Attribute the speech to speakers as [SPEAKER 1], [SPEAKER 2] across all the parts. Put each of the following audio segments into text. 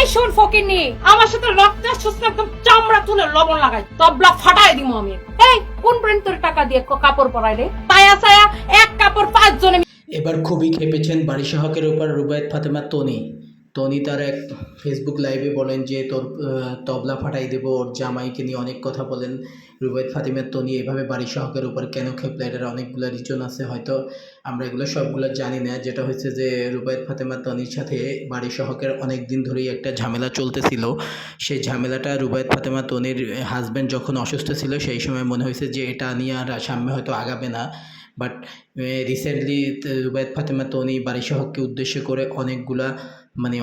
[SPEAKER 1] এই শোন ফকিন্নি, আমার সাথে রক্ত সুস্থ একদম চামড়া তুলে লবণ লাগাই তবলা ফাটাই দিমু আমি। এই কোন ব্র্যান্ড তোর টাকা দিয়ে কাপড় পরাই রে? তায়া সায়া এক কাপড় 5 জনে।
[SPEAKER 2] এবার খুবই খেপেছেন বারিশা হকের উপর রুবায়েত ফাতেমা তনি। তনি তার এক ফেসবুক লাইভে বলেন যে তোর তবলা ফাটাই দেবো, ওর জামাইকে নিয়ে অনেক কথা বলেন। রুবায়েত ফাতেমা তনি এভাবে বারিশা হকের উপর কেন খেপলো, এটার অনেকগুলো রিজন আছে, হয়তো আমরা এগুলো সবগুলো জানি না। যেটা হচ্ছে যে রুবায়েত ফাতেমা তনির সাথে বারিশা হকের অনেক দিন ধরেই একটা ঝামেলা চলতেছিল। সেই ঝামেলাটা রুবায়েত ফাতেমা তনির হাজব্যান্ড যখন অসুস্থ ছিল সেই সময় মনে হয়েছে যে এটা নিয়ে আর সামনে হয়তো আগাবে না। বাট রিসেন্টলি রুবায়েত ফাতেমা তনি বারিশা হককে উদ্দেশ্য করে অনেকগুলা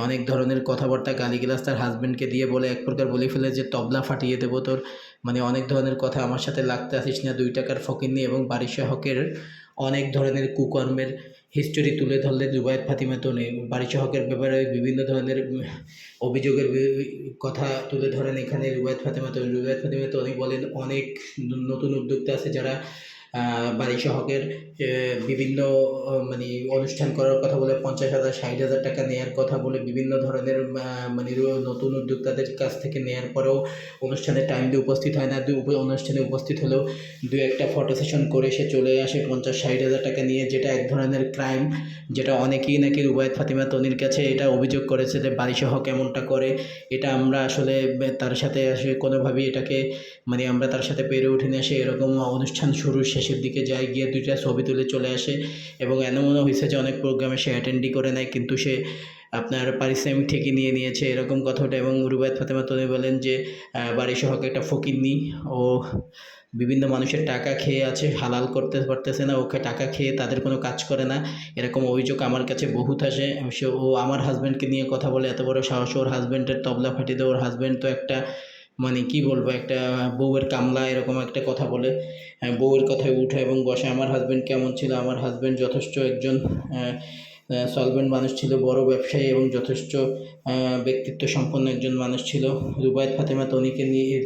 [SPEAKER 2] অনেক ধরনের কথাবার্তা গালিগালাজ তার হাজব্যান্ডকে দিয়ে বলে, এক প্রকার বলে ফেলে যে তবলা ফাটিয়ে দেবো তোর, অনেক ধরনের কথা, আমার সাথে লাগতে আসিস না 2 টাকার ফকিন্নি। এবং বারিশা হকের অনেক ধরনের কুকর্মের হিস্টোরি তুলে ধরলে রুবায়েত ফাতেমা তনি বারিশা হকের ব্যাপারে বিভিন্ন ধরনের অভিযোগের কথা তুলে ধরেন এখানে রুবায়েত ফাতেমা তনি বলেন অনেক নতুন উদ্যোক্তা আছে যারা বারিশা হকের বিভিন্ন অনুষ্ঠান করার কথা বলে 50,000 60,000 টাকা নেওয়ার কথা বলে বিভিন্ন ধরনের নতুন উদ্যোক্তাদের কাছ থেকে নেওয়ার পরেও অনুষ্ঠানে টাইম দিয়ে উপস্থিত হয় না। অনুষ্ঠানে উপস্থিত হলেও 2-1টা ফটো সেশন করে সে চলে আসে 50-60,000 টাকা নিয়ে, যেটা এক ধরনের ক্রাইম। যেটা অনেকেই নাকি রুবায়েত ফাতেমা তনির কাছে এটা অভিযোগ করেছে যে বারিশা হক এমনটা করে। এটা আমরা আসলে তার সাথে আসলে কোনোভাবেই এটাকে আমরা তার সাথে পেরে উঠি না। সে এরকম অনুষ্ঠান শুরুর শেষের দিকে যায়, গিয়ে 2টা ছবি তুলে চলে আসে এবং এমনও হয়েছে যে অনেক প্রোগ্রামে সে অ্যাটেন্ডই করে নেয়, কিন্তু সে আপনার পারিশ্রমিক ঠিকই নিয়ে নিয়েছে, এরকম কথাটা। এবং রুবায়েত ফাতেমা তনি বলেন যে বারিশা হক একটা ফকিন্নি, ও বিভিন্ন মানুষের টাকা খেয়ে আছে, হালাল করতে পারতেছে না, ওকে টাকা খেয়ে তাদের কোনো কাজ করে না, এরকম অভিযোগ আমার কাছে বহুত আসে। ও আমার হাজব্যান্ডকে নিয়ে কথা বলে, এত বড় সাহস, ওর হাজব্যান্ডের তবলা ফাটিয়ে দেয়, ওর হাজব্যান্ড তো একটা কি বলবো, একটা বউয়ের কামলা, এরকম একটা কথা বলে, বউয়ের কথায় উঠে এবং বসে। আমার হাজব্যান্ড কেমন ছিল? আমার হাজব্যান্ড যথেষ্ট একজন সলভেন্ট মানুষ ছিল, বড় ব্যবসায়ী এবং যথেষ্ট ব্যক্তিত্ব সম্পন্ন একজন মানুষ ছিল। রুবায়েত ফাতেমা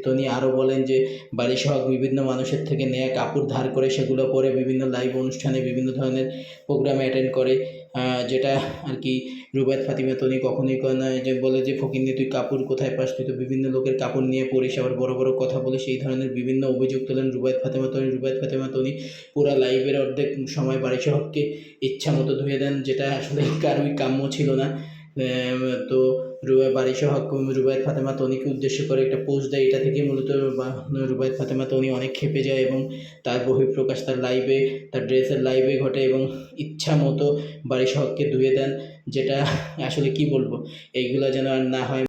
[SPEAKER 2] তনি আরও বলেন যে বারিশা হক বিভিন্ন মানুষের থেকে নেয়া কাপড় ধার করে সেগুলো পরে বিভিন্ন লাইভ অনুষ্ঠানে বিভিন্ন ধরনের প্রোগ্রামে অ্যাটেন্ড করে, যেটা আর কি রুবায়েত ফাতেমা তনি কখনোই করে না। যে বলে যে ফকিন্নি তুই কাপড় কোথায় পাস, তুই তো বিভিন্ন লোকের কাপড় নিয়ে পড়িস, আবার বড় বড় কথা বলে, সেই ধরনের বিভিন্ন অভিযোগ তোলেন রুবায়েত ফাতেমা তনি পুরো লাইভের অর্ধেক সময় বারিশা হককে ইচ্ছা মতো ধুয়ে দেন, যেটা আসলে কারোই কাম্য ছিল না। তো বারিশা হক রুবায়েত ফাতেমা তনিকে উদ্দেশ্য করে একটা পোস্ট দেয়, এটা থেকে মূলত রুবায়েত ফাতেমা তনি অনেক খেপে যায় এবং তার বহিঃপ্রকাশ তার লাইভে, তার ড্রেসের লাইভে ঘটে এবং ইচ্ছা মতো বারিশা হককে ধুয়ে দেন, যেটা আসলে কি বলবো, এইগুলো যেন আর না হয়।